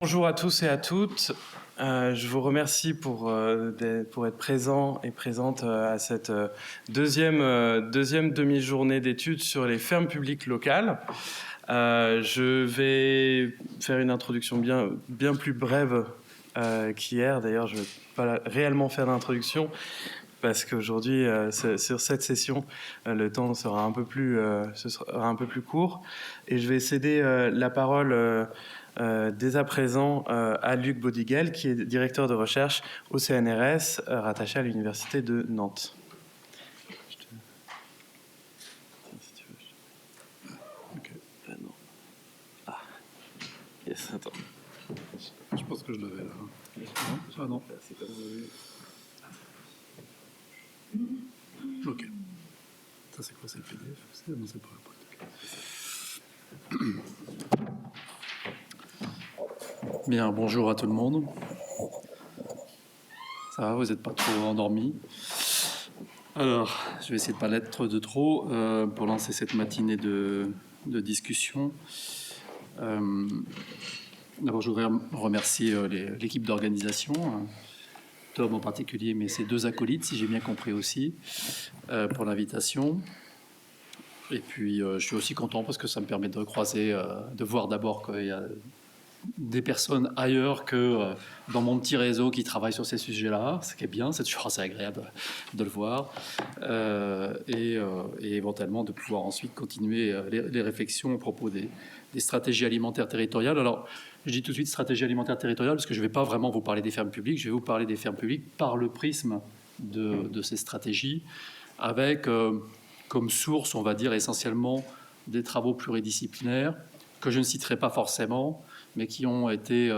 Bonjour à tous et à toutes. Je vous remercie pour être présent et présente à cette deuxième demi-journée d'études sur les fermes publiques locales. Je vais faire une introduction bien plus brève qu'hier. D'ailleurs, je ne vais pas réellement faire d'introduction parce qu'aujourd'hui, sur cette session, le temps sera un peu plus court. Et je vais céder la parole dès à présent à Luc Bodiguel, qui est directeur de recherche au CNRS, rattaché à l'Université de Nantes. Yes, attends. Je pense que je l'avais là. Ah non. Ok. Ça c'est quoi? C'est le PDF? Non, c'est pas le podcast. Bien, bonjour à tout le monde. Ça va, vous n'êtes pas trop endormis? Alors, je vais essayer de ne pas l'être de trop pour lancer cette matinée de discussion. D'abord, je voudrais remercier l'équipe d'organisation, Tom en particulier, mais ses deux acolytes, si j'ai bien compris aussi, pour l'invitation. Et puis, je suis aussi content parce que ça me permet de croiser, de voir d'abord qu'il y a des personnes ailleurs que dans mon petit réseau qui travaillent sur ces sujets-là, ce qui est bien, c'est toujours assez agréable de le voir, et éventuellement de pouvoir ensuite continuer les réflexions à propos des stratégies alimentaires territoriales. Alors, je dis tout de suite stratégie alimentaire territoriale parce que je ne vais pas vraiment vous parler des fermes publiques, je vais vous parler des fermes publiques par le prisme de ces stratégies, avec comme source, on va dire, essentiellement des travaux pluridisciplinaires que je ne citerai pas forcément, mais qui ont été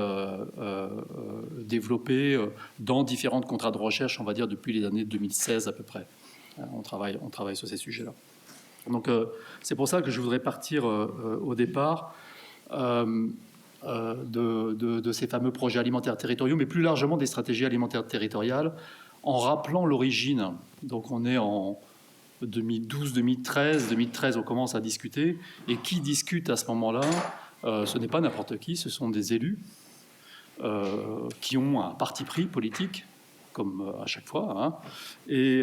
développés dans différents contrats de recherche, on va dire, depuis les années 2016 à peu près. On travaille sur ces sujets-là. Donc, c'est pour ça que je voudrais partir au départ de ces fameux projets alimentaires territoriaux, mais plus largement des stratégies alimentaires territoriales, en rappelant l'origine. Donc, on est en 2012, 2013. 2013, on commence à discuter. Et qui discute à ce moment-là? Ce n'est pas n'importe qui, ce sont des élus qui ont un parti pris politique, comme à chaque fois. Hein. Et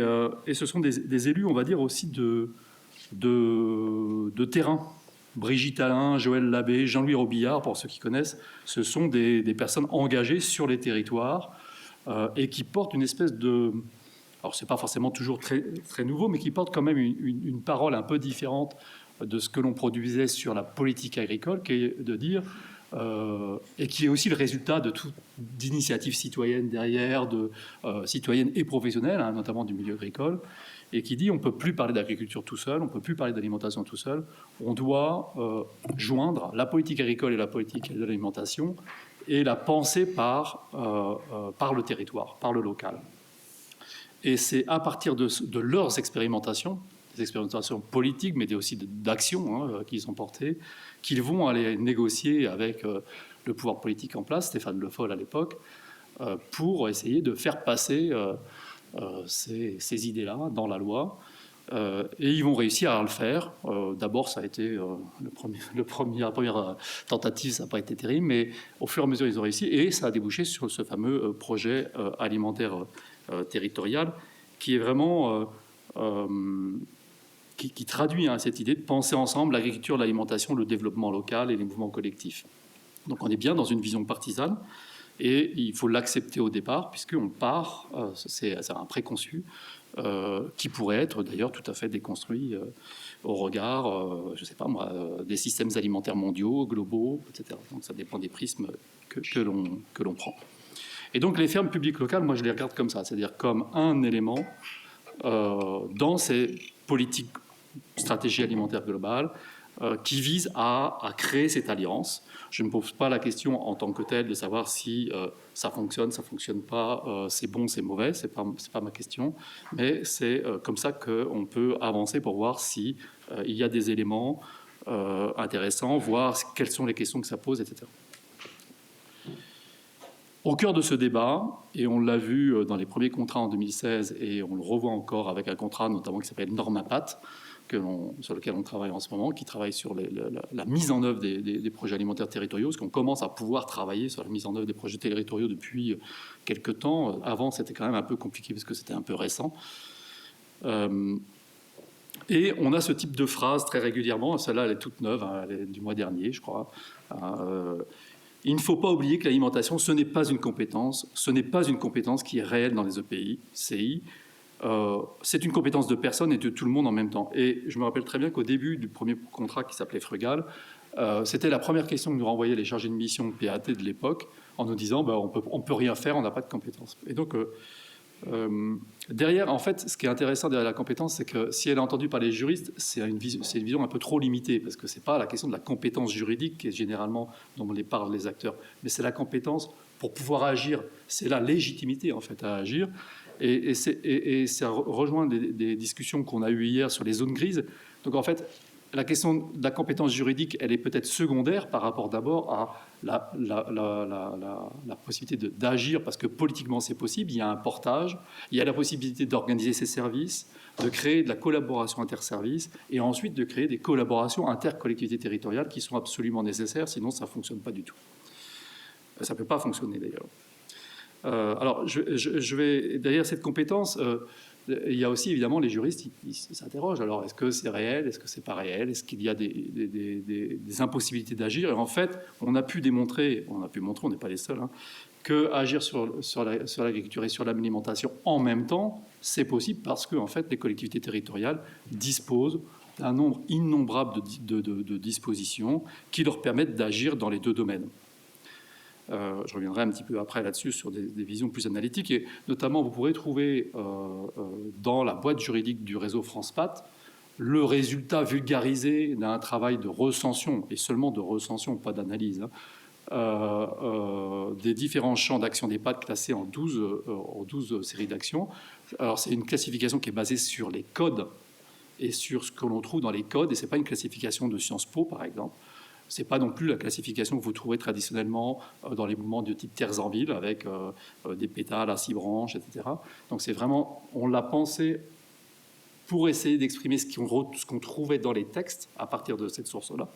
ce sont des élus, on va dire, aussi de terrain. Brigitte Allain, Joël Labbé, Jean-Louis Robillard, pour ceux qui connaissent, ce sont des personnes engagées sur les territoires et qui portent une espèce de... Alors, ce n'est pas forcément toujours très, très nouveau, mais qui portent quand même une parole un peu différente de ce que l'on produisait sur la politique agricole, qui est de dire, et qui est aussi le résultat d'initiatives citoyennes derrière, citoyennes et professionnelles, hein, notamment du milieu agricole, et qui dit on ne peut plus parler d'agriculture tout seul, on ne peut plus parler d'alimentation tout seul, on doit joindre la politique agricole et la politique de l'alimentation et la penser par le territoire, par le local. Et c'est à partir de leurs expérimentations, des expérimentations politiques, mais aussi d'actions hein, qu'ils ont portées, qu'ils vont aller négocier avec le pouvoir politique en place, Stéphane Le Foll à l'époque, pour essayer de faire passer ces idées-là dans la loi. Et ils vont réussir à le faire. D'abord, ça a été la première tentative, ça n'a pas été terrible, mais au fur et à mesure, ils ont réussi, et ça a débouché sur ce fameux projet alimentaire territorial, qui est vraiment qui traduit hein, cette idée de penser ensemble l'agriculture, l'alimentation, le développement local et les mouvements collectifs. Donc on est bien dans une vision partisane, et il faut l'accepter au départ, puisqu'on part, c'est un préconçu, qui pourrait être d'ailleurs tout à fait déconstruit au regard, je ne sais pas moi, des systèmes alimentaires mondiaux, globaux, etc. Donc ça dépend des prismes que l'on prend. Et donc les fermes publiques locales, moi je les regarde comme ça, c'est-à-dire comme un élément dans ces politiques, stratégies alimentaires globales qui visent à créer cette alliance. Je ne me pose pas la question en tant que telle de savoir si ça fonctionne pas, c'est bon, c'est mauvais, c'est pas ma question, mais c'est comme ça qu'on peut avancer pour voir si il y a des éléments intéressants, voir quelles sont les questions que ça pose, etc. Au cœur de ce débat, et on l'a vu dans les premiers contrats en 2016, et on le revoit encore avec un contrat notamment qui s'appelle Normapat, sur lequel on travaille en ce moment, qui travaille sur la mise en œuvre des projets alimentaires territoriaux, parce qu'on commence à pouvoir travailler sur la mise en œuvre des projets territoriaux depuis quelques temps. Avant, c'était quand même un peu compliqué parce que c'était un peu récent. Et on a ce type de phrase très régulièrement. Celle-là, elle est toute neuve, hein, elle est du mois dernier, je crois. Il ne faut pas oublier que l'alimentation, ce n'est pas une compétence. Ce n'est pas une compétence qui est réelle dans les EPI, CI. C'est une compétence de personne et de tout le monde en même temps. Et je me rappelle très bien qu'au début du premier contrat qui s'appelait Frugal, c'était la première question que nous renvoyaient les chargés de mission PAT de l'époque, en nous disant on peut rien faire, on n'a pas de compétences. Et donc, derrière, en fait, ce qui est intéressant derrière la compétence, c'est que si elle est entendue par les juristes, c'est une vision un peu trop limitée, parce que ce n'est pas la question de la compétence juridique qui est généralement dont on les parle les acteurs, mais c'est la compétence pour pouvoir agir, c'est la légitimité en fait à agir. Et ça rejoint des discussions qu'on a eues hier sur les zones grises. Donc en fait, la question de la compétence juridique, elle est peut-être secondaire par rapport d'abord à la possibilité d'agir, parce que politiquement c'est possible, il y a un portage, il y a la possibilité d'organiser ces services, de créer de la collaboration interservices, et ensuite de créer des collaborations intercollectivités territoriales qui sont absolument nécessaires, sinon ça ne fonctionne pas du tout. Ça ne peut pas fonctionner d'ailleurs. Alors, je vais derrière cette compétence, il y a aussi évidemment les juristes, ils s'interrogent. Alors, est-ce que c'est réel? Est-ce que c'est pas réel? Est-ce qu'il y a des impossibilités d'agir? Et en fait, on a pu montrer, on n'est pas les seuls, hein, que agir sur l'agriculture et sur l'alimentation en même temps, c'est possible parce que en fait, les collectivités territoriales disposent d'un nombre innombrable de dispositions qui leur permettent d'agir dans les deux domaines. Je reviendrai un petit peu après là-dessus sur des visions plus analytiques. Et notamment, vous pourrez trouver dans la boîte juridique du réseau FrancePat le résultat vulgarisé d'un travail de recension, et seulement de recension, pas d'analyse, des différents champs d'action des PAT classés en 12 séries d'actions. Alors, c'est une classification qui est basée sur les codes et sur ce que l'on trouve dans les codes, et ce n'est pas une classification de Sciences Po, par exemple. Ce n'est pas non plus la classification que vous trouverez traditionnellement dans les mouvements de type terres en ville, avec des pétales à 6 branches, etc. Donc c'est vraiment, on l'a pensé pour essayer d'exprimer ce qu'on trouvait dans les textes à partir de cette source-là.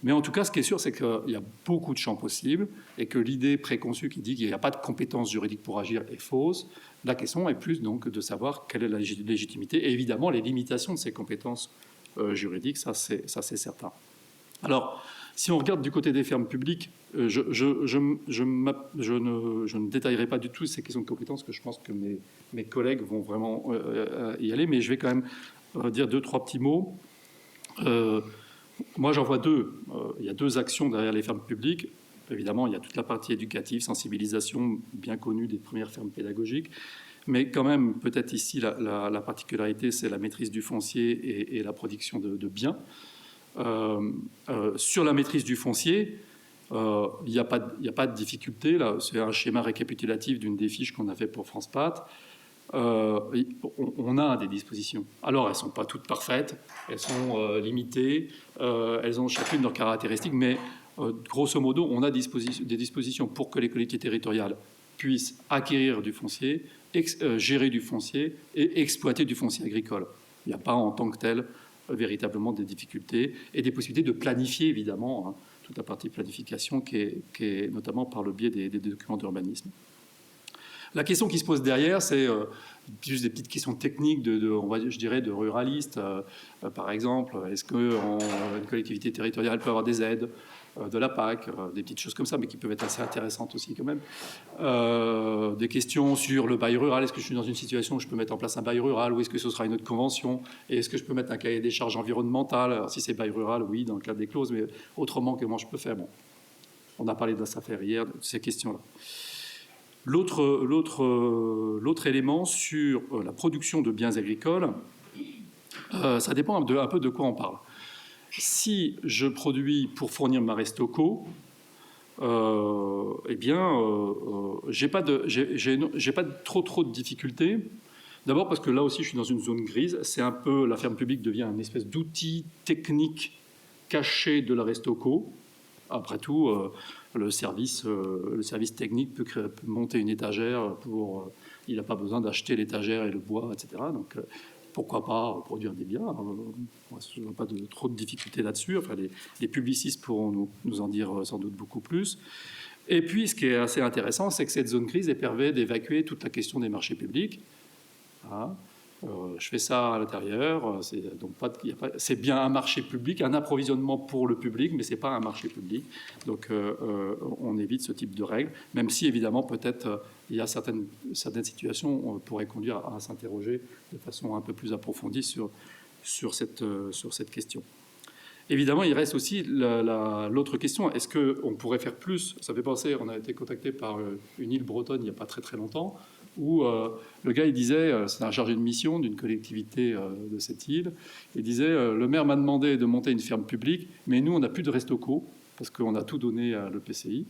Mais en tout cas, ce qui est sûr, c'est qu'il y a beaucoup de champs possibles et que l'idée préconçue qui dit qu'il n'y a pas de compétences juridiques pour agir est fausse. La question est plus donc de savoir quelle est la légitimité et évidemment les limitations de ces compétences juridiques, ça c'est certain. Alors, si on regarde du côté des fermes publiques, je ne détaillerai pas du tout ces questions de compétences, que je pense que mes collègues vont vraiment y aller, mais je vais quand même dire 2-3 petits mots. Moi, j'en vois deux. Il y a deux actions derrière les fermes publiques. Évidemment, il y a toute la partie éducative, sensibilisation bien connue des premières fermes pédagogiques. Mais quand même, peut-être ici, la particularité, c'est la maîtrise du foncier et la production de biens. Sur la maîtrise du foncier, il n'y a pas de difficulté. Là, c'est un schéma récapitulatif d'une des fiches qu'on a fait pour FrancePat. On a des dispositions. Alors, elles ne sont pas toutes parfaites, elles sont limitées, elles ont chacune leurs caractéristiques, mais grosso modo, on a des dispositions pour que les collectivités territoriales puissent acquérir du foncier, gérer du foncier et exploiter du foncier agricole. Il n'y a pas en tant que tel véritablement des difficultés et des possibilités de planifier, évidemment, hein, toute la partie planification qui est notamment par le biais des documents d'urbanisme. La question qui se pose derrière, c'est juste des petites questions techniques je dirais, de ruralistes. Par exemple, est-ce qu'une collectivité territoriale peut avoir des aides de la PAC, des petites choses comme ça, mais qui peuvent être assez intéressantes aussi quand même. Des questions sur le bail rural. Est-ce que je suis dans une situation où je peux mettre en place un bail rural, ou est-ce que ce sera une autre convention? Et est-ce que je peux mettre un cahier des charges environnementales? Alors, si c'est bail rural, oui, dans le cadre des clauses, mais autrement, comment je peux faire? Bon, on a parlé de ça hier, de ces questions-là. L'autre élément sur la production de biens agricoles, ça dépend un peu de quoi on parle. Si je produis pour fournir ma Restauco, eh bien, j'ai pas trop de difficultés. D'abord parce que là aussi, je suis dans une zone grise. C'est un peu, la ferme publique devient une espèce d'outil technique caché de la Restauco. Après tout, le service technique peut monter une étagère il n'a pas besoin d'acheter l'étagère et le bois, etc. Donc, pourquoi pas produire des biens. Je n'ai pas trop de difficultés là-dessus. Enfin, les publicistes pourront nous en dire sans doute beaucoup plus. Et puis, ce qui est assez intéressant, c'est que cette zone grise permet d'évacuer toute la question des marchés publics. Hein. Je fais ça à l'intérieur. C'est bien un marché public, un approvisionnement pour le public, mais ce n'est pas un marché public. Donc, on évite ce type de règles, même si, évidemment, peut-être, il y a certaines situations qui pourraient conduire à s'interroger de façon un peu plus approfondie sur cette question. Évidemment, il reste aussi l'autre question. Est-ce qu'on pourrait faire plus? Ça fait penser, on a été contacté par une île bretonne il n'y a pas très très longtemps, où le gars, il disait, c'est un chargé de mission d'une collectivité de cette île, il disait, le maire m'a demandé de monter une ferme publique, mais nous, on n'a plus de resto-co, parce qu'on a tout donné à l'EPCI.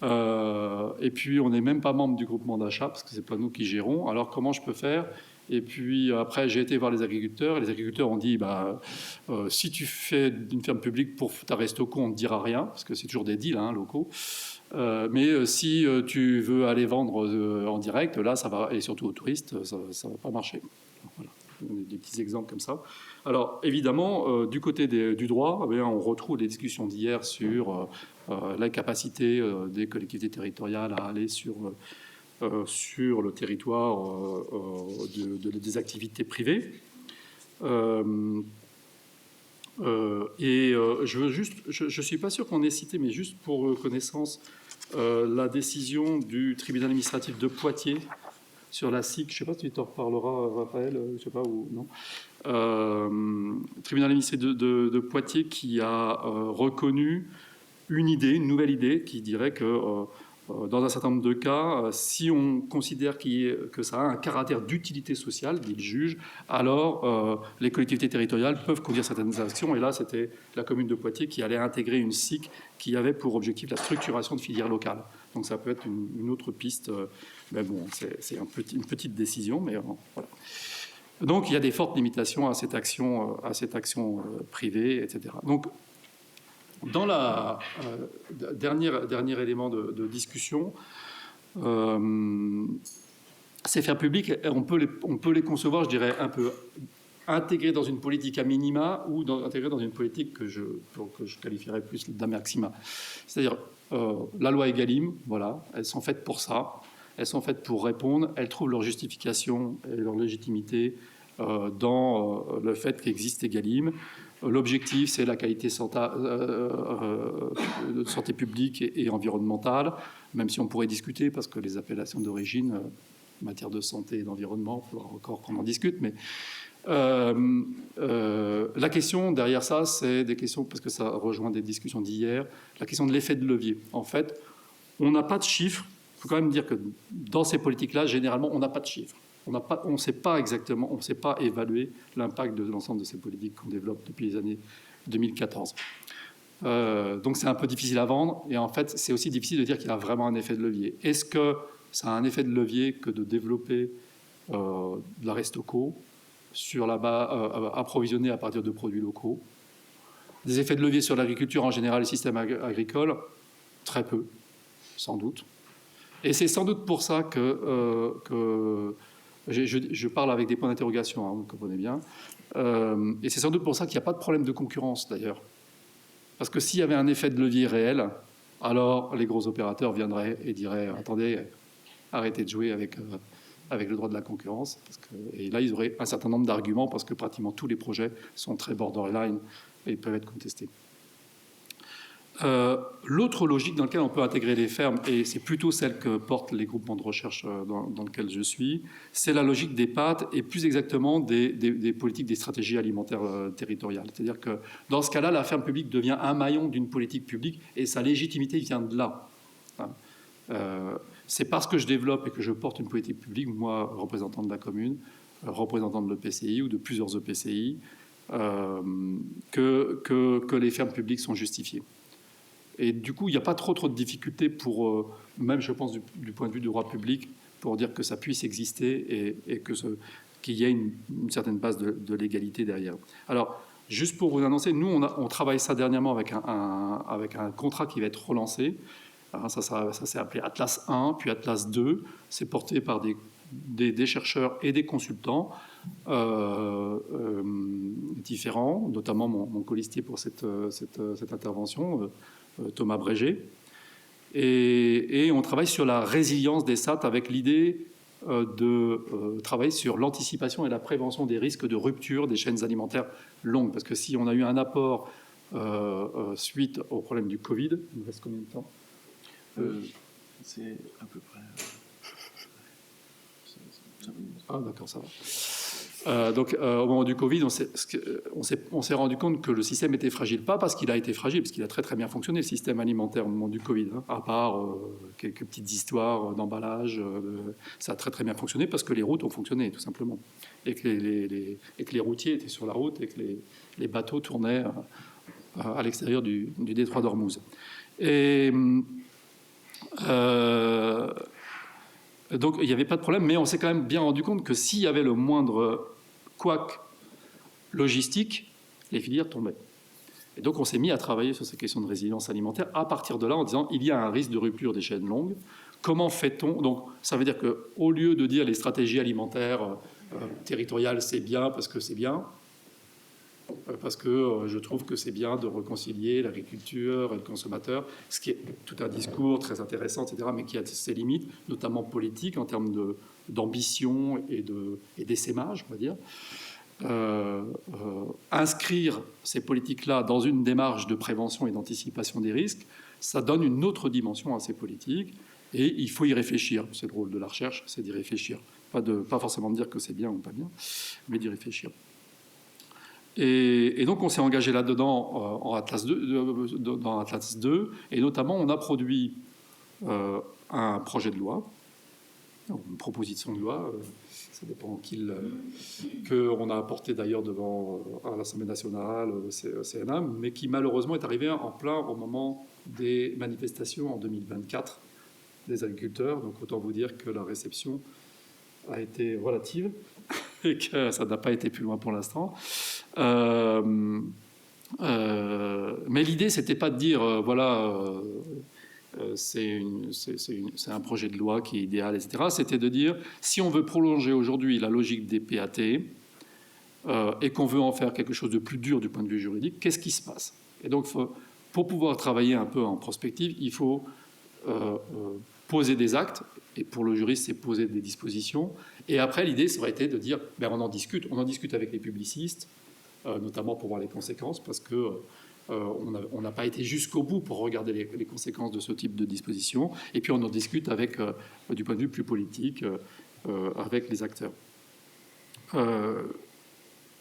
Et puis, on n'est même pas membre du groupement d'achat, parce que ce n'est pas nous qui gérons. Alors, comment je peux faire? Et puis après, j'ai été voir les agriculteurs. Et les agriculteurs ont dit, si tu fais une ferme publique pour ta resto-co, on ne te dira rien, parce que c'est toujours des deals locaux. Mais si tu veux aller vendre en direct, là, ça va, et surtout aux touristes, ça ne va pas marcher. Voilà, des petits exemples comme ça. Alors, évidemment, du côté du droit, on retrouve les discussions d'hier sur la capacité des collectivités territoriales à aller sur le territoire des activités privées. Je ne suis pas sûr qu'on ait cité, mais juste pour connaissance, la décision du tribunal administratif de Poitiers sur la SIC. Je ne sais pas si tu en reparleras, Raphaël, je ne sais pas, ou non. Tribunal administratif de Poitiers qui a reconnu une nouvelle idée qui dirait que dans un certain nombre de cas, si on considère que ça a un caractère d'utilité sociale, dit le juge, alors les collectivités territoriales peuvent conduire certaines actions. Et là, c'était la commune de Poitiers qui allait intégrer une SIC qui avait pour objectif la structuration de filières locales. Donc ça peut être une autre piste. Mais bon, c'est une petite décision, mais voilà. Donc il y a des fortes limitations à cette action privée, etc. Donc, dans la dernier élément de discussion, ces fermes publiques, on peut les concevoir, je dirais, un peu intégrées dans une politique à minima ou intégrées dans une politique que je qualifierais plus d'à maxima. C'est-à-dire, la loi Egalim, voilà, elles sont faites pour ça, elles sont faites pour répondre, elles trouvent leur justification et leur légitimité dans le fait qu'existe Egalim. L'objectif, c'est la qualité de santé publique et environnementale, même si on pourrait discuter, parce que les appellations d'origine en matière de santé et d'environnement, il faudra encore qu'on en discute. Mais la question derrière ça, c'est des questions, parce que ça rejoint des discussions d'hier, la question de l'effet de levier. En fait, on n'a pas de chiffres. Il faut quand même dire que dans ces politiques-là, généralement, on n'a pas de chiffres. On ne sait pas exactement, on ne sait pas évaluer l'impact de l'ensemble de ces politiques qu'on développe depuis les années 2014. Donc c'est un peu difficile à vendre, et en fait c'est aussi difficile de dire qu'il y a vraiment un effet de levier. Est-ce que ça a un effet de levier que de développer de la resto-co sur la base approvisionnée à partir de produits locaux? Des effets de levier sur l'agriculture en général, le système agricole, très peu, sans doute. Et c'est sans doute pour ça que je parle avec des points d'interrogation, vous comprenez bien. Et c'est sans doute pour ça qu'il n'y a pas de problème de concurrence, d'ailleurs. Parce que s'il y avait un effet de levier réel, alors les gros opérateurs viendraient et diraient « Attendez, arrêtez de jouer avec le droit de la concurrence. » Et là, ils auraient un certain nombre d'arguments, parce que pratiquement tous les projets sont très borderline et peuvent être contestés. L'autre logique dans laquelle on peut intégrer les fermes, et c'est plutôt celle que portent les groupements de recherche dans lesquels je suis, c'est la logique des PAT et plus exactement des politiques, des stratégies alimentaires territoriales. C'est-à-dire que dans ce cas-là, la ferme publique devient un maillon d'une politique publique et sa légitimité vient de là. C'est parce que je développe et que je porte une politique publique, moi, représentant de la commune, représentant de l'EPCI ou de plusieurs EPCI, que les fermes publiques sont justifiées. Et du coup, il n'y a pas trop de difficultés pour, même je pense du point de vue du droit public, pour dire que ça puisse exister et qu'il y ait une certaine base de légalité derrière. Alors, juste pour vous annoncer, nous, on travaille ça dernièrement avec un contrat qui va être relancé. Alors, ça s'est appelé Atlas 1, puis Atlas 2. C'est porté par des chercheurs et des consultants. différents, notamment mon colistier pour cette intervention, Thomas Brégé. Et on travaille sur la résilience des SAT avec l'idée de travailler sur l'anticipation et la prévention des risques de rupture des chaînes alimentaires longues. Parce que si on a eu un apport suite au problème du Covid, il nous reste combien de temps C'est à peu près 5 minutes. Ah d'accord, ça va. Donc, au moment du Covid, on s'est rendu compte que le système était fragile, pas parce qu'il a été fragile, parce qu'il a très très bien fonctionné, le système alimentaire au moment du Covid, hein, à part quelques petites histoires d'emballage, ça a très très bien fonctionné parce que les routes ont fonctionné, tout simplement, et que les routiers étaient sur la route et que les bateaux tournaient à l'extérieur du détroit d'Ormuz. Et donc il n'y avait pas de problème, mais on s'est quand même bien rendu compte que s'il y avait le moindre couac logistique, les filières tombaient. Et donc on s'est mis à travailler sur ces questions de résilience alimentaire à partir de là en disant il y a un risque de rupture des chaînes longues. Comment fait-on? Donc ça veut dire qu'au lieu de dire les stratégies alimentaires territoriales c'est bien parce que c'est bien, parce que je trouve que c'est bien de réconcilier l'agriculture et le consommateur, ce qui est tout un discours très intéressant, etc., mais qui a ses limites, notamment politiques, en termes d'ambition et d'essaimage, on va dire. Inscrire ces politiques-là dans une démarche de prévention et d'anticipation des risques, ça donne une autre dimension à ces politiques, et il faut y réfléchir. C'est le rôle de la recherche, c'est d'y réfléchir. Pas forcément de dire que c'est bien ou pas bien, mais d'y réfléchir. Et donc on s'est engagé là-dedans en Atlas 2, dans Atlas 2, et notamment on a produit un projet de loi, une proposition de loi, ça dépend qu'on a apporté d'ailleurs devant à l'Assemblée nationale, au CNA, mais qui malheureusement est arrivé en plein au moment des manifestations en 2024 des agriculteurs. Donc autant vous dire que la réception a été relative et que ça n'a pas été plus loin pour l'instant. Mais l'idée, c'était pas de dire c'est un projet de loi qui est idéal, etc. C'était de dire si on veut prolonger aujourd'hui la logique des PAT et qu'on veut en faire quelque chose de plus dur du point de vue juridique, qu'est-ce qui se passe? Et donc, pour pouvoir travailler un peu en prospective, il faut poser des actes. Et pour le juriste, c'est poser des dispositions. Et après, l'idée, ça aurait été de dire, on en discute avec les publicistes, notamment pour voir les conséquences, parce que on n'a pas été jusqu'au bout pour regarder les conséquences de ce type de disposition. Et puis on en discute avec, du point de vue plus politique, avec les acteurs.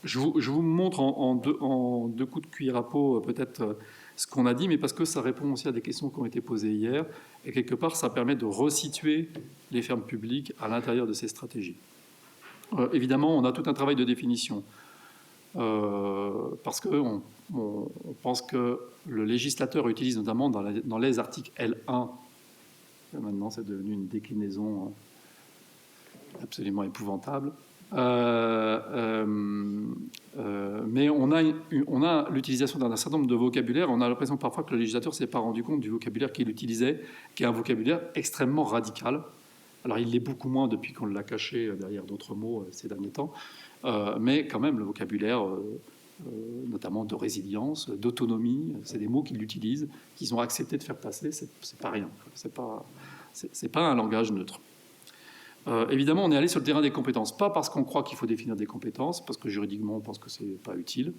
Je vous montre en deux coups de cuillère à peau peut-être ce qu'on a dit, mais parce que ça répond aussi à des questions qui ont été posées hier, et quelque part ça permet de resituer les fermes publiques à l'intérieur de ces stratégies. Évidemment, on a tout un travail de définition, parce qu'on pense que le législateur utilise notamment dans les articles L1, maintenant c'est devenu une déclinaison absolument épouvantable, mais on a l'utilisation d'un certain nombre de vocabulaires. On a l'impression parfois que le législateur ne s'est pas rendu compte du vocabulaire qu'il utilisait, qui est un vocabulaire extrêmement radical. Alors il l'est beaucoup moins depuis qu'on l'a caché derrière d'autres mots ces derniers temps, mais quand même le vocabulaire, notamment de résilience, d'autonomie, c'est des mots qu'il utilise, qu'ils ont accepté de faire passer, c'est pas rien, c'est pas un langage neutre. Évidemment, on est allé sur le terrain des compétences, pas parce qu'on croit qu'il faut définir des compétences, parce que juridiquement on pense que c'est pas utile,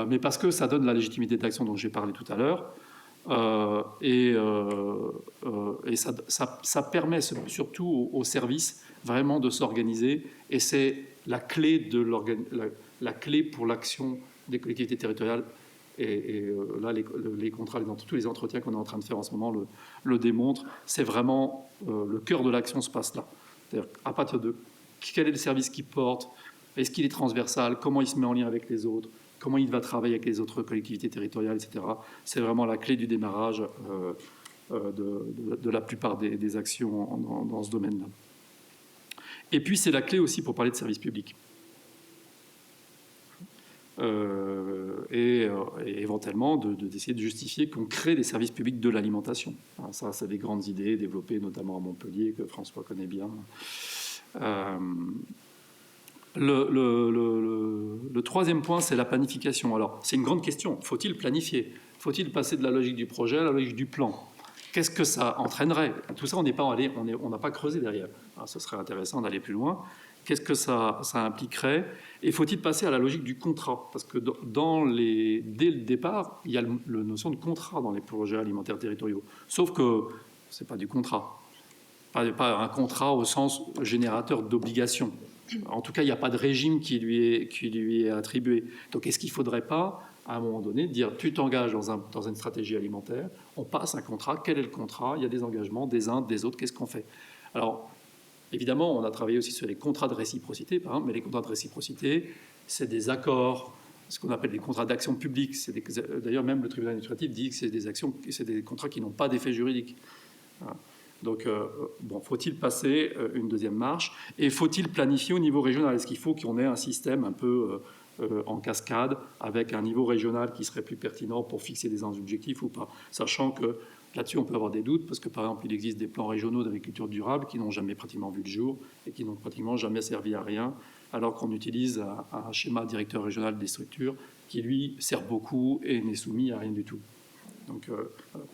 mais parce que ça donne la légitimité d'action dont j'ai parlé tout à l'heure, et ça permet surtout aux services vraiment de s'organiser, et c'est la clé pour l'action des collectivités territoriales. Et là, les contrats, tous les entretiens qu'on est en train de faire en ce moment le démontrent. C'est vraiment le cœur de l'action se passe là. C'est-à-dire à partir de quel est le service qu'il porte, est-ce qu'il est transversal, comment il se met en lien avec les autres, comment il va travailler avec les autres collectivités territoriales, etc. C'est vraiment la clé du démarrage de la plupart des actions dans ce domaine-là. Et puis c'est la clé aussi pour parler de services publics. Et éventuellement d'essayer de justifier qu'on crée des services publics de l'alimentation. Alors ça, c'est des grandes idées développées notamment à Montpellier, que François connaît bien. Le troisième point, c'est la planification. Alors, c'est une grande question. Faut-il planifier? Faut-il passer de la logique du projet à la logique du plan? Qu'est-ce que ça entraînerait? Tout ça, on n'est pas allé, on n'a pas creusé derrière. Alors, ce serait intéressant d'aller plus loin. Qu'est-ce que ça impliquerait? Et faut-il passer à la logique du contrat? Parce que dès le départ, il y a la notion de contrat dans les projets alimentaires territoriaux. Sauf que ce n'est pas du contrat. Pas un contrat au sens générateur d'obligations. En tout cas, il n'y a pas de régime qui lui est attribué. Donc, est-ce qu'il ne faudrait pas, à un moment donné, dire tu t'engages dans une stratégie alimentaire, on passe un contrat, quel est le contrat? Il y a des engagements des uns, des autres, qu'est-ce qu'on fait? Alors, évidemment, on a travaillé aussi sur les contrats de réciprocité, par exemple, mais les contrats de réciprocité, c'est des accords, ce qu'on appelle des contrats d'action publique. D'ailleurs, même le tribunal administratif dit que c'est des contrats qui n'ont pas d'effet juridique. Voilà. Donc, faut-il passer une deuxième marche? Et faut-il planifier au niveau régional? Est-ce qu'il faut qu'on ait un système un peu en cascade avec un niveau régional qui serait plus pertinent pour fixer des objectifs ou pas? Sachant que là-dessus, on peut avoir des doutes parce que, par exemple, il existe des plans régionaux d'agriculture durable qui n'ont jamais pratiquement vu le jour et qui n'ont pratiquement jamais servi à rien, alors qu'on utilise un schéma directeur régional des structures qui, lui, sert beaucoup et n'est soumis à rien du tout. Donc, voilà.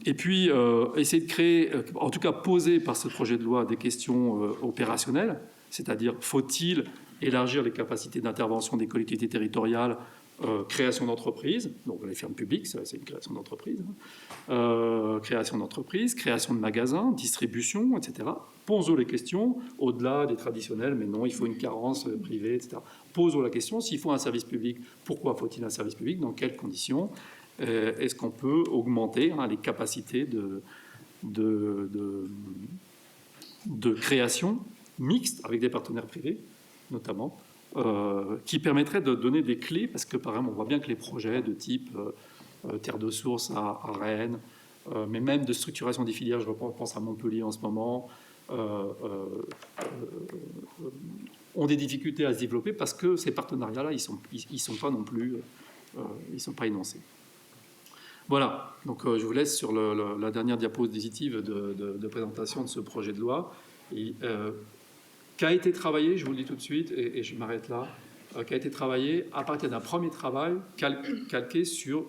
Et puis, essayer de créer, en tout cas poser par ce projet de loi des questions opérationnelles, c'est-à-dire faut-il élargir les capacités d'intervention des collectivités territoriales, création d'entreprises, donc les fermes publiques, c'est une création d'entreprise, création d'entreprises, création de magasins, distribution, etc. Posons les questions, au-delà des traditionnels, mais non, il faut une carence privée, etc. Posons la question, s'il faut un service public, pourquoi faut-il un service public, dans quelles conditions? Est-ce qu'on peut augmenter les capacités de création mixte avec des partenaires privés, notamment, qui permettraient de donner des clés, parce que par exemple, on voit bien que les projets de type Terre de Source à Rennes, mais même de structuration des filières, je pense à Montpellier en ce moment, ont des difficultés à se développer parce que ces partenariats-là, ils sont pas non plus, ils sont pas énoncés. Voilà, donc je vous laisse sur la dernière diapositive de présentation de ce projet de loi. Qui a été travaillé, je vous le dis tout de suite, et je m'arrête là, qui a été travaillé à partir d'un premier travail calqué sur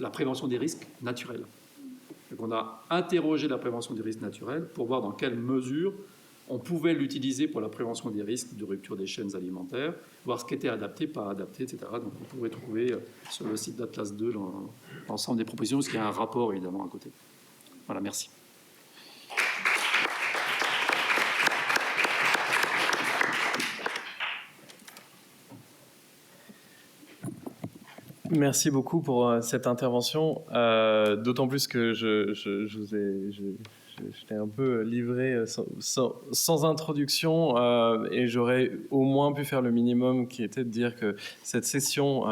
la prévention des risques naturels. Donc on a interrogé la prévention des risques naturels pour voir dans quelle mesure on pouvait l'utiliser pour la prévention des risques de rupture des chaînes alimentaires, voir ce qui était adapté, pas adapté, etc. Donc vous pourrez trouver sur le site d'Atlas 2 l'ensemble des propositions, parce qu'il y a un rapport évidemment à côté. Voilà, merci. Merci beaucoup pour cette intervention, d'autant plus que je t'ai un peu livré sans introduction et j'aurais au moins pu faire le minimum qui était de dire que cette session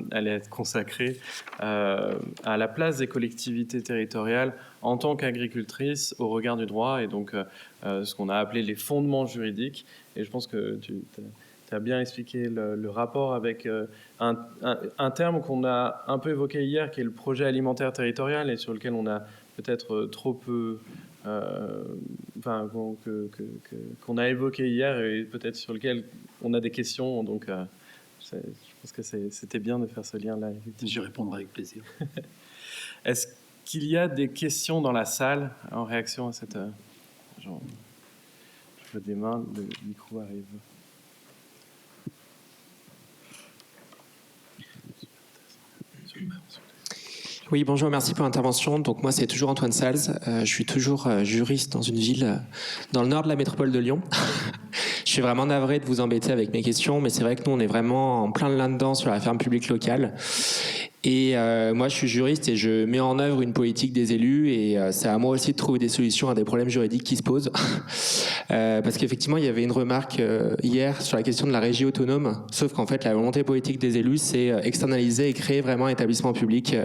allait être consacrée à la place des collectivités territoriales en tant qu'agricultrices au regard du droit et donc ce qu'on a appelé les fondements juridiques. Et je pense que tu as bien expliqué le rapport avec un terme qu'on a un peu évoqué hier qui est le projet alimentaire territorial et sur lequel on a peut-être trop peu... qu'on a évoqué hier et peut-être sur lequel on a des questions. Donc, je pense que c'était bien de faire ce lien-là. J'y répondrai avec plaisir. Est-ce qu'il y a des questions dans la salle en réaction à cette... je vois des mains, le micro arrive. Oui, bonjour, merci pour l'intervention. Donc moi, c'est toujours Antoine Sals. Je suis toujours juriste dans une ville dans le nord de la métropole de Lyon. Je suis vraiment navré de vous embêter avec mes questions, mais c'est vrai que nous, on est vraiment en plein là-dedans sur la ferme publique locale. Et moi, je suis juriste et je mets en œuvre une politique des élus et c'est à moi aussi de trouver des solutions à des problèmes juridiques qui se posent. Parce qu'effectivement, il y avait une remarque hier sur la question de la régie autonome, sauf qu'en fait, la volonté politique des élus, c'est externaliser et créer vraiment un établissement public.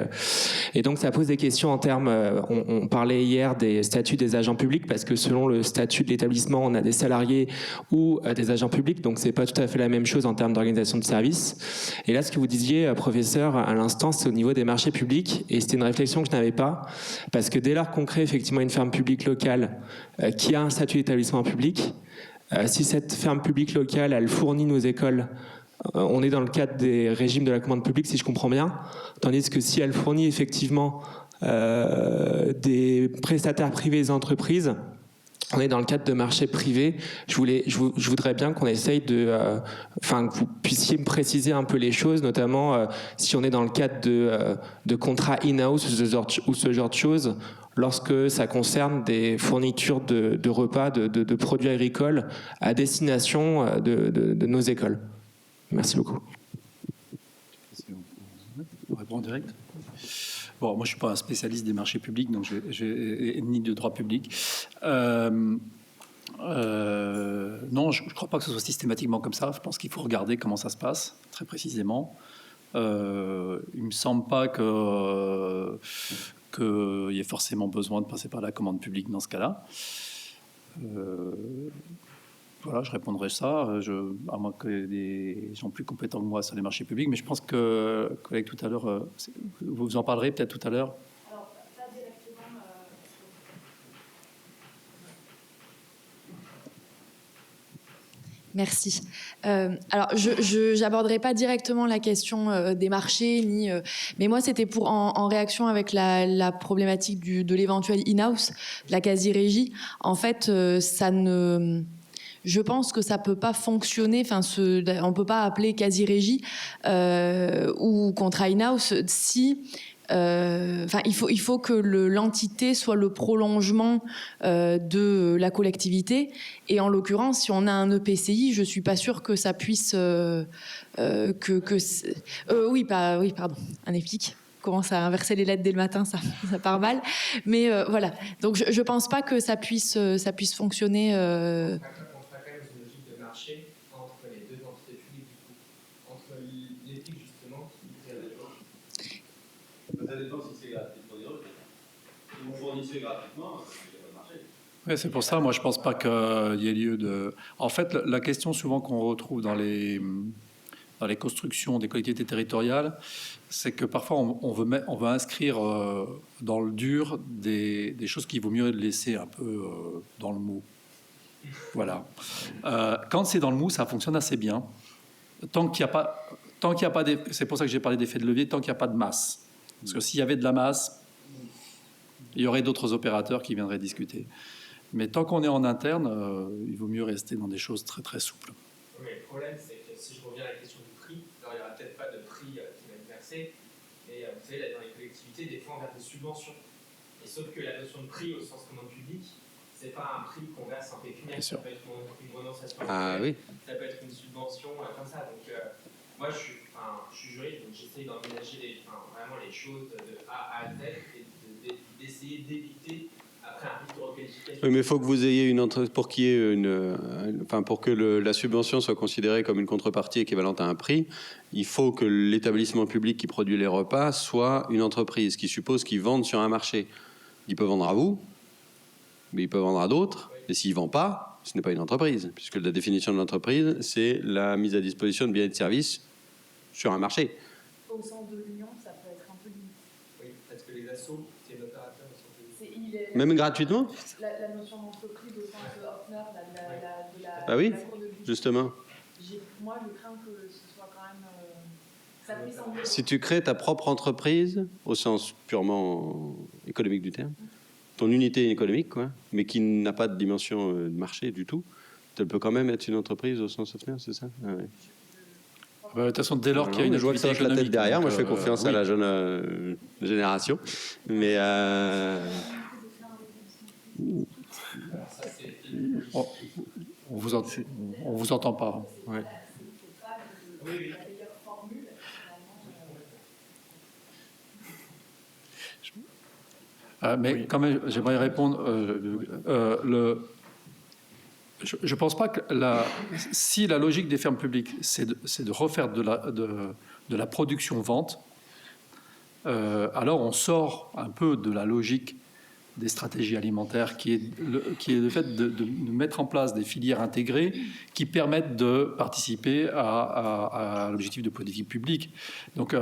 Et donc, ça pose des questions en termes... on parlait hier des statuts des agents publics, parce que selon le statut de l'établissement, on a des salariés ou des agents publics, donc c'est pas tout à fait la même chose en termes d'organisation de services. Et là, ce que vous disiez, professeur, à l'instant, c'est au niveau des marchés publics, et c'était une réflexion que je n'avais pas, parce que dès lors qu'on crée effectivement une ferme publique locale qui a un statut d'établissement public, Si cette ferme publique locale, elle fournit nos écoles, on est dans le cadre des régimes de la commande publique, si je comprends bien, tandis que si elle fournit effectivement des prestataires privés et entreprises, on est dans le cadre de marché privé. Je voudrais bien qu'on essaye que vous puissiez me préciser un peu les choses, notamment si on est dans le cadre de contrats in-house ou ce genre de choses, lorsque ça concerne des fournitures de repas, de produits agricoles à destination de nos écoles. Merci beaucoup. On répond en direct. Bon, moi, je ne suis pas un spécialiste des marchés publics, donc ni de droit public. Non, je ne crois pas que ce soit systématiquement comme ça. Je pense qu'il faut regarder comment ça se passe, très précisément. Il ne me semble pas qu'il y ait forcément besoin de passer par la commande publique dans ce cas-là. Voilà, je répondrai ça, à moins que des gens plus compétents que moi sur les marchés publics. Mais je pense que, collègue, tout à l'heure, vous en parlerez peut-être tout à l'heure. Alors, pas directement. Merci. Alors, je n'aborderai pas directement la question des marchés, mais moi, c'était pour en réaction avec la problématique de l'éventuel in-house, la quasi-régie. En fait, je pense que ça peut pas fonctionner. Enfin, on peut pas appeler quasi-régie ou contrat in-house si. Il faut que l'entité soit le prolongement de la collectivité. Et en l'occurrence, si on a un EPCI, je suis pas sûre que ça puisse. Un EPIC commence à inverser les lettres dès le matin, ça part mal. Mais voilà. Donc je pense pas que ça puisse fonctionner. Entre les deux entités publiques, du coup, entre l'EPIC justement qui fait la chose. Ça dépend si c'est gratuit pour les autres. Si vous fournissez gratuitement, ça ne va pas marcher. Oui, c'est pour ça, moi, je ne pense pas qu'il y ait lieu de... En fait, la question souvent qu'on retrouve dans les constructions des collectivités territoriales, c'est que parfois on veut inscrire dans le dur des choses qu'il vaut mieux laisser un peu dans le mou. Voilà. Quand c'est dans le mou, ça fonctionne assez bien. Tant qu'il n'y a pas c'est pour ça que j'ai parlé d'effet de levier, tant qu'il n'y a pas de masse. Parce que s'il y avait de la masse, il y aurait d'autres opérateurs qui viendraient discuter. Mais tant qu'on est en interne, il vaut mieux rester dans des choses très très souples. Mais le problème, c'est que si je reviens à la question du prix, alors il n'y aura peut-être pas de prix qui va être versé, mais vous savez, là, dans les collectivités, des fois on verse des subventions. Et sauf que la notion de prix au sens commande publique, c'est pas un prix qu'on verse en pécuniaire, ça peut être une renonciation. Ah oui. Ça peut être une subvention comme ça. Donc moi je suis juriste, donc j'essaye d'envisager vraiment les choses de A à Z et d'essayer d'éviter après un risque de requalification. Oui, mais il faut que vous ayez pour qu'il y ait pour que la subvention soit considérée comme une contrepartie équivalente à un prix, il faut que l'établissement public qui produit les repas soit une entreprise, ce qui suppose qu'ils vendent sur un marché. Il peut vendre à vous, mais il peut vendre à d'autres. Et s'il ne vend pas, ce n'est pas une entreprise, puisque la définition de l'entreprise, c'est la mise à disposition de biens et de services sur un marché. Au sens de l'union, ça peut être un peu limite. Oui, parce que les assos, c'est l'opérateur. Même gratuitement ? La notion d'entreprise au sens de Hoffner, Ah oui, de la Cour de justice. justement. Moi, je crains que ce soit quand même... ça puisse sembler... Si tu crées ta propre entreprise, au sens purement économique du terme, ton unité économique, quoi, mais qui n'a pas de dimension de marché du tout, elle peut quand même être une entreprise au sens Hoffner, c'est ça ? Ah ouais. De toute façon, dès lors qu'il y a une je vois que ça activité hoche la tête économique, derrière. Moi, donc, je fais confiance oui. à la jeune génération. Mais on vous entend pas. Ouais. Mais quand même, j'aimerais répondre. Je ne pense pas que si la logique des fermes publiques, c'est de refaire de la production-vente, alors on sort un peu de la logique des stratégies alimentaires qui est le fait de mettre en place des filières intégrées qui permettent de participer à l'objectif de politique publique. Donc,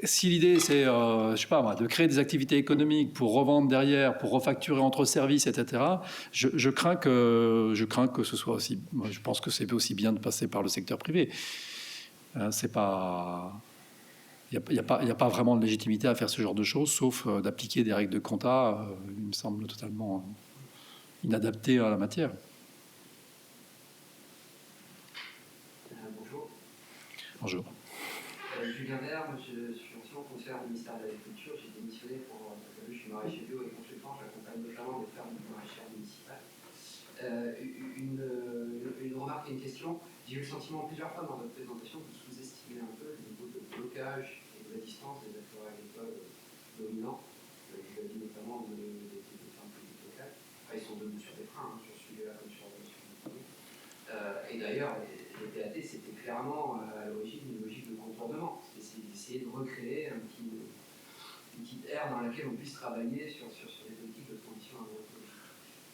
si l'idée c'est, je sais pas moi, de créer des activités économiques pour revendre derrière, pour refacturer entre services, etc., je crains que ce soit aussi. Moi, je pense que c'est aussi bien de passer par le secteur privé. C'est pas. Il n'y a pas vraiment de légitimité à faire ce genre de choses, sauf d'appliquer des règles de compta, il me semble totalement inadapté à la matière. Bonjour. Bonjour. Julien Vert, je suis ancien conseiller du ministère de l'Agriculture. J'ai démissionné pour. Je suis maraîcher bio et consultant. J'accompagne notamment des fermes maraîchères municipales. Une remarque et une question. J'ai eu le sentiment plusieurs fois dans votre présentation que vous sous-estimez un peu le niveau de blocage et de la distance des acteurs agricoles dominants. Je l'ai dit notamment des fermes publiques locales. Enfin, ils sont debout sur des freins, sur celui-là comme sur le et d'ailleurs, les PAT, c'était clairement à l'origine une logique de contournement. C'était d'essayer de recréer une petite ère dans laquelle on puisse travailler sur les politiques de transition agroécologique.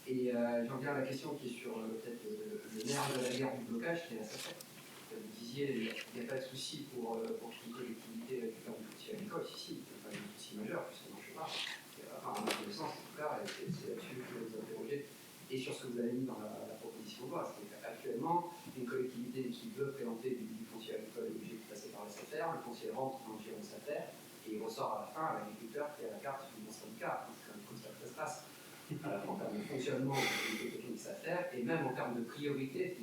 Et j'en viens à la question qui est sur peut-être le nerf de la guerre du blocage, qui est la SAFER. Vous disiez, il n'y a pas de souci pour qu'une collectivité récupère du foncier agricole. Si, il n'y a pas de souci majeur, puisque ça ne marche pas. Enfin, à ma connaissance, en tout cas, et c'est là-dessus que je vais vous interroger. Et sur ce que vous avez mis dans la proposition de loi, c'est qu'actuellement, une collectivité qui veut présenter du foncier agricole est obligée de passer par la SAFER, le foncier rentre dans le giron SAFER, et il ressort à la fin à l'agriculteur qui a la carte du bon syndicat. C'est comme ça que ça se passe. En termes de fonctionnement de SAFER, et même en termes de priorité,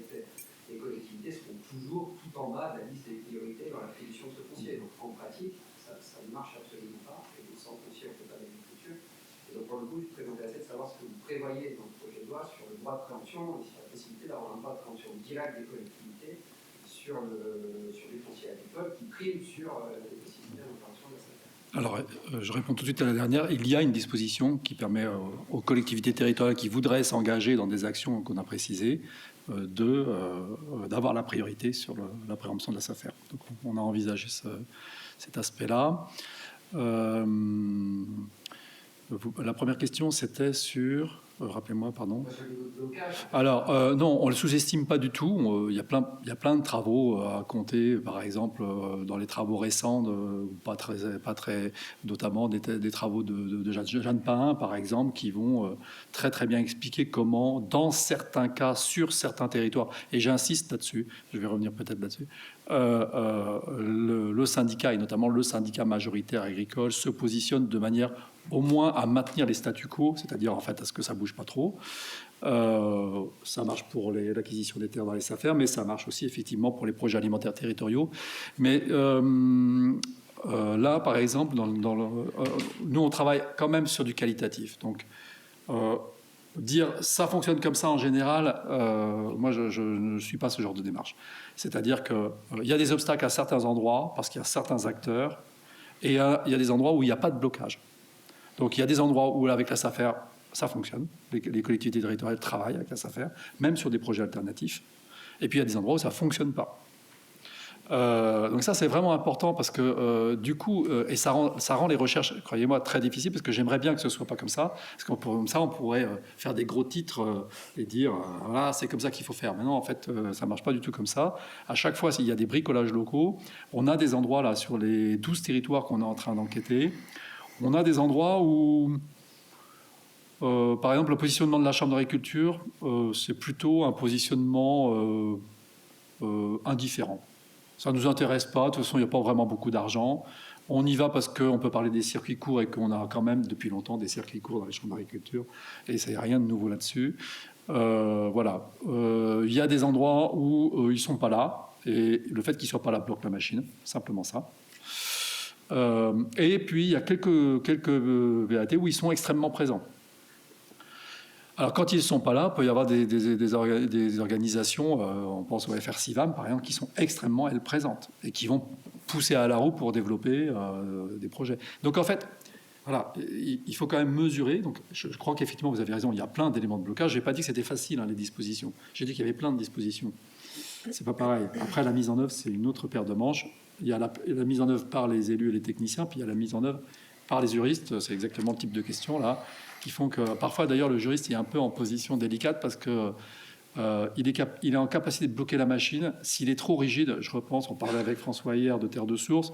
les collectivités seront toujours tout en bas de la liste des priorités dans l'attribution de ce foncier. Donc en pratique, ça ne marche absolument pas, et sans foncier, on ne peut pas d'agriculture. Et donc pour le coup, je suis très intéressé de savoir ce que vous prévoyez dans le projet de loi sur le droit de préemption et sur la possibilité d'avoir un droit de préemption direct des collectivités sur les fonciers agricoles qui priment sur les possibilités d'intervention de la SAFER. Alors, je réponds tout de suite à la dernière. Il y a une disposition qui permet aux collectivités territoriales qui voudraient s'engager dans des actions qu'on a précisées d'avoir la priorité sur la préemption de la SAFER. Donc, on a envisagé cet aspect-là. La première question, c'était sur... rappelez-moi, pardon. Alors, non, on ne le sous-estime pas du tout. Il y a plein de travaux à compter, par exemple, dans les travaux récents, notamment des travaux de Jeanne Pain, par exemple, qui vont très très bien expliquer comment, dans certains cas, sur certains territoires, et j'insiste là-dessus, je vais revenir peut-être là-dessus, le syndicat, et notamment le syndicat majoritaire agricole, se positionne de manière au moins à maintenir les statu quo, c'est-à-dire en fait à ce que ça bouge pas trop. Ça marche pour l'acquisition des terres dans les SAFER, mais ça marche aussi effectivement pour les projets alimentaires territoriaux. Mais là, par exemple, nous on travaille quand même sur du qualitatif. Donc dire ça fonctionne comme ça en général, moi je ne suis pas ce genre de démarche. C'est-à-dire qu'il y a des obstacles à certains endroits parce qu'il y a certains acteurs, et il y a des endroits où il n'y a pas de blocage. Donc il y a des endroits où avec la SAFER, ça fonctionne. Les collectivités territoriales travaillent avec la SAFER, même sur des projets alternatifs. Et puis il y a des endroits où ça ne fonctionne pas. Donc ça, c'est vraiment important parce que du coup, et ça rend les recherches, croyez-moi, très difficiles parce que j'aimerais bien que ce ne soit pas comme ça. Parce que comme ça, on pourrait faire des gros titres et dire voilà, c'est comme ça qu'il faut faire. Mais non, en fait, ça ne marche pas du tout comme ça. À chaque fois, s'il y a des bricolages locaux, on a des endroits là sur les 12 territoires qu'on est en train d'enquêter. On a des endroits où, par exemple, le positionnement de la Chambre d'agriculture, c'est plutôt un positionnement indifférent. Ça ne nous intéresse pas, de toute façon, il n'y a pas vraiment beaucoup d'argent. On y va parce qu'on peut parler des circuits courts et qu'on a quand même, depuis longtemps, des circuits courts dans les chambres d'agriculture, et ça n'y a rien de nouveau là-dessus. Voilà. Il y a des endroits où ils ne sont pas là, et le fait qu'ils ne soient pas là bloque la machine, simplement ça. Et puis il y a quelques VAT où ils sont extrêmement présents. Alors quand ils ne sont pas là, il peut y avoir des organisations, on pense au FR-CIVAM par exemple, qui sont extrêmement, elles, présentes et qui vont pousser à la roue pour développer des projets. Donc en fait, voilà, il faut quand même mesurer. Donc je crois qu'effectivement vous avez raison, il y a plein d'éléments de blocage. Je n'ai pas dit que c'était facile, les dispositions. J'ai dit qu'il y avait plein de dispositions. C'est pas pareil. Après, la mise en œuvre, c'est une autre paire de manches. Il y a la mise en œuvre par les élus et les techniciens, puis il y a la mise en œuvre par les juristes. C'est exactement le type de questions là qui font que parfois, d'ailleurs, le juriste est un peu en position délicate parce que il est en capacité de bloquer la machine. S'il est trop rigide, je repense, on parlait avec François hier de terre de source.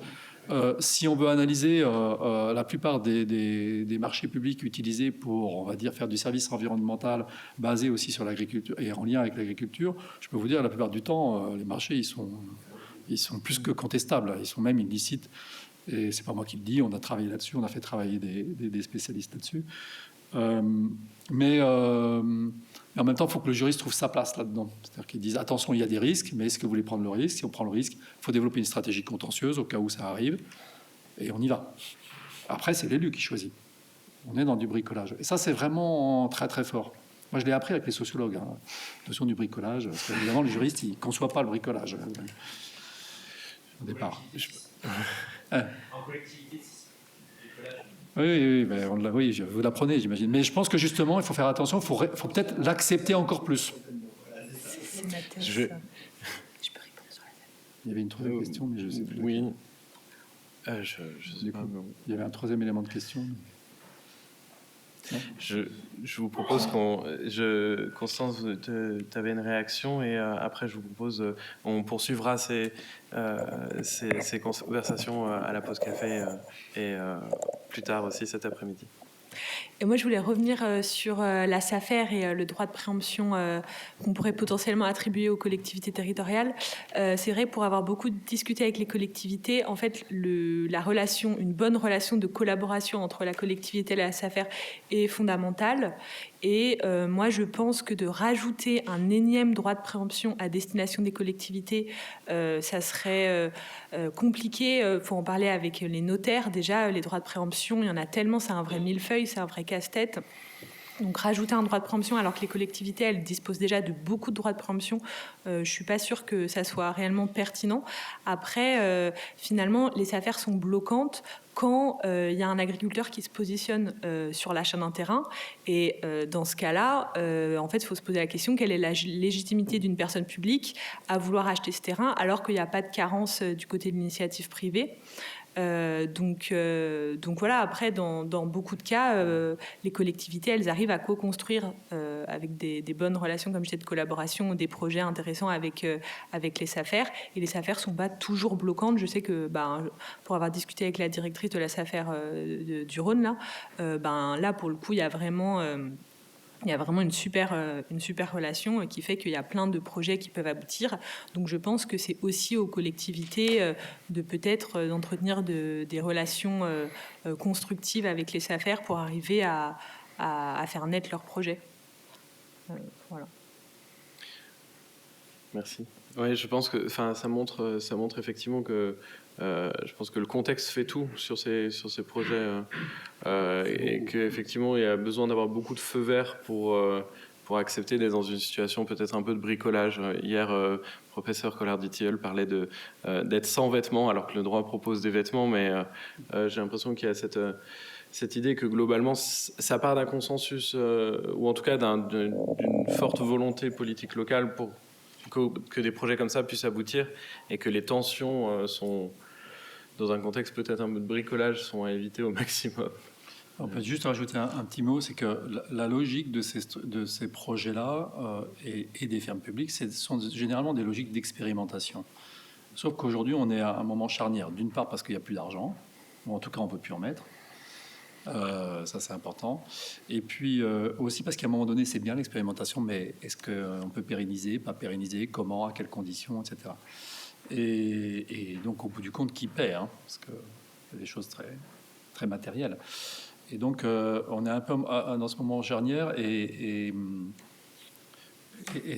Si on veut analyser la plupart des marchés publics utilisés pour, on va dire, faire du service environnemental basé aussi sur l'agriculture et en lien avec l'agriculture, je peux vous dire, la plupart du temps, les marchés, ils sont plus que contestables. Ils sont même illicites. Et c'est pas moi qui le dis. On a travaillé là-dessus. On a fait travailler des spécialistes là-dessus. Mais en même temps, il faut que le juriste trouve sa place là-dedans. C'est-à-dire qu'ils disent attention, il y a des risques, mais est-ce que vous voulez prendre le risque? Si on prend le risque, il faut développer une stratégie contentieuse au cas où ça arrive, et on y va. Après, c'est l'élu qui choisit. On est dans du bricolage. Et ça, c'est vraiment très, très fort. Moi, je l'ai appris avec les sociologues, la notion du bricolage. Parce qu'évidemment, le juriste, il ne conçoit pas le bricolage au départ. En collectivité, Oui, vous l'apprenez, j'imagine. Mais je pense que justement, il faut faire attention, il faut peut-être l'accepter encore plus. Je vais- Il y avait une troisième question, mais je ne sais plus. Oui. Je sais pas. Il y avait un troisième élément de question. Je vous propose Constance, tu avais une réaction et après je vous propose, on poursuivra ces conversations à la pause café et plus tard aussi cet après-midi. Et moi, je voulais revenir sur la SAFER et le droit de préemption qu'on pourrait potentiellement attribuer aux collectivités territoriales. C'est vrai, pour avoir beaucoup discuté avec les collectivités, en fait, une bonne relation de collaboration entre la collectivité et la SAFER est fondamentale. Et moi, je pense que de rajouter un énième droit de préemption à destination des collectivités, ça serait compliqué. Il faut en parler avec les notaires. Déjà, les droits de préemption, il y en a tellement, c'est un vrai millefeuille, c'est un vrai casse-tête. Donc rajouter un droit de préemption alors que les collectivités, elles disposent déjà de beaucoup de droits de préemption, je ne suis pas sûre que ça soit réellement pertinent. Après, finalement, les affaires sont bloquantes quand il y a un agriculteur qui se positionne sur l'achat d'un terrain. Et dans ce cas-là, en fait, il faut se poser la question, quelle est la légitimité d'une personne publique à vouloir acheter ce terrain alors qu'il n'y a pas de carence du côté de l'initiative privée. Donc voilà, après, dans beaucoup de cas, les collectivités, elles arrivent à co-construire avec des bonnes relations, comme je disais, de collaboration, des projets intéressants avec les SAFER. Et les SAFER ne sont pas toujours bloquantes. Je sais que, pour avoir discuté avec la directrice de la SAFER du Rhône, là, pour le coup, il y a vraiment une super relation qui fait qu'il y a plein de projets qui peuvent aboutir. Donc je pense que c'est aussi aux collectivités de peut-être d'entretenir des relations constructives avec les SAFER pour arriver à faire naître leurs projets. Voilà. Merci. Oui, je pense que ça montre effectivement que je pense que le contexte fait tout sur ces projets et qu'effectivement il y a besoin d'avoir beaucoup de feux verts pour accepter d'être dans une situation peut-être un peu de bricolage. Hier, professeur Collard-Ditilleul parlait d'être sans vêtements alors que le droit propose des vêtements, mais j'ai l'impression qu'il y a cette idée que globalement ça part d'un consensus ou en tout cas d'une forte volonté politique locale pour que des projets comme ça puissent aboutir et que les tensions sont, dans un contexte peut-être un peu de bricolage, sont à éviter au maximum. On peut juste rajouter un petit mot, c'est que la logique de ces projets-là et des fermes publiques, ce sont généralement des logiques d'expérimentation. Sauf qu'aujourd'hui, on est à un moment charnière. D'une part parce qu'il n'y a plus d'argent, ou en tout cas on ne peut plus en mettre. Ça c'est important. Et puis aussi parce qu'à un moment donné c'est bien l'expérimentation, mais est-ce qu'on peut pérenniser, pas pérenniser, comment, à quelles conditions, etc. Et donc au bout du compte qui paie, parce que c'est des choses très, très matérielles. Et donc on est un peu dans ce moment charnière et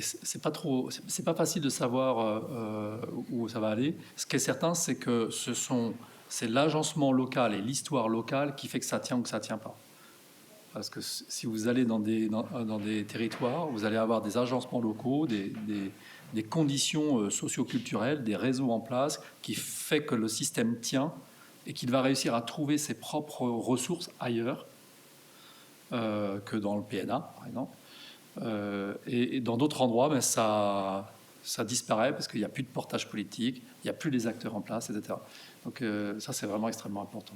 c'est pas facile de savoir où ça va aller. Ce qui est certain, c'est que c'est l'agencement local et l'histoire locale qui fait que ça tient ou que ça ne tient pas. Parce que si vous allez dans des territoires, vous allez avoir des agencements locaux, des conditions socio-culturelles, des réseaux en place qui fait que le système tient et qu'il va réussir à trouver ses propres ressources ailleurs que dans le PNA, par exemple. Et dans d'autres endroits, ça disparaît parce qu'il n'y a plus de portage politique, il n'y a plus les acteurs en place, etc. Donc ça, c'est vraiment extrêmement important.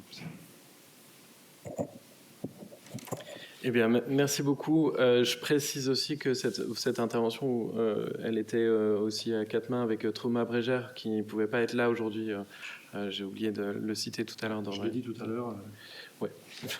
Eh bien, merci beaucoup. Je précise aussi que cette intervention, elle était aussi à quatre mains avec Thomas Brégère, qui ne pouvait pas être là aujourd'hui. J'ai oublié de le citer tout à l'heure. Je l'ai dit tout à l'heure. Ouais.